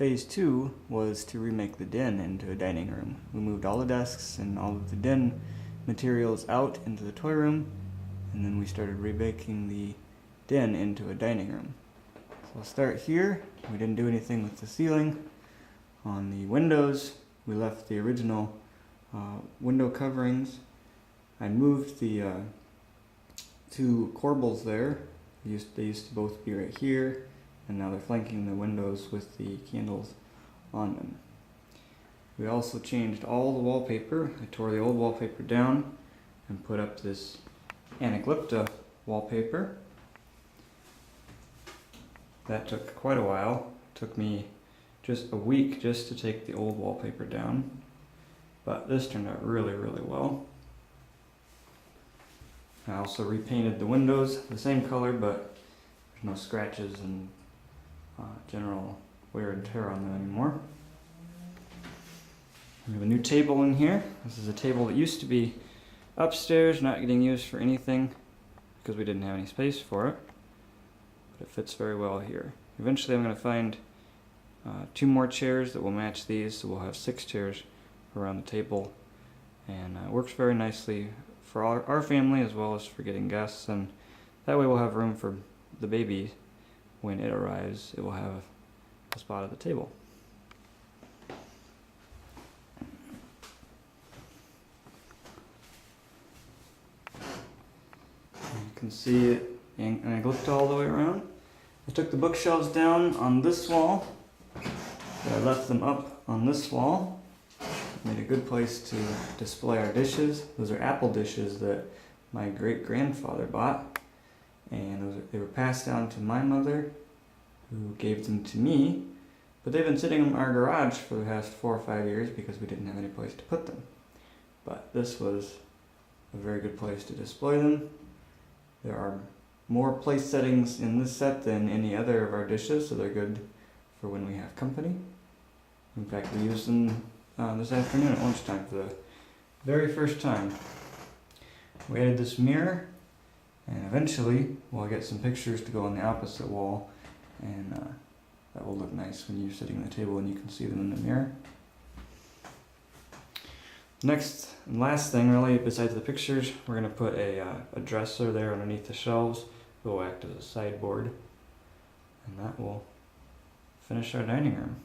phase 2 was to remake the den into a dining room. We moved all the desks and all of the den materials out into the toy room, and then we started remaking the den into a dining room. So I'll start here. We didn't do anything with the ceiling. On the windows, we left the original window coverings. I moved the two corbels there. They used to both be right here, and now they're flanking the windows with the candles on them. We also changed all the wallpaper. I tore the old wallpaper down and put up this Anaglypta wallpaper. That took quite a while. It took me just a week just to take the old wallpaper down, but this turned out really, really well. I also repainted the windows the same color, but there's no scratches and general wear and tear on them anymore. We have a new table in here. This is a table that used to be upstairs, not getting used for anything because we didn't have any space for it, but it fits very well here. Eventually I'm going to find 2 more chairs that will match these, so we'll have 6 chairs around the table, and it works very nicely for our family as well as for getting guests, and that way we'll have room for the baby. When it arrives, it will have a spot at the table. You can see it, and I looked all the way around. I took the bookshelves down on this wall, but I left them up on this wall. Made a good place to display our dishes. Those are apple dishes that my great-grandfather bought, and they were passed down to my mother, who gave them to me, but they've been sitting in our garage for the past 4 or 5 years because we didn't have any place to put them. But this was a very good place to display them. There are more place settings in this set than any other of our dishes, so they're good for when we have company. In fact, we used them this afternoon at lunchtime for the very first time. We added this mirror, and eventually we'll get some pictures to go on the opposite wall, and that will look nice when you're sitting at the table and you can see them in the mirror. Next and last thing, really, besides the pictures, we're going to put a dresser there underneath the shelves that will act as a sideboard, and that will finish our dining room.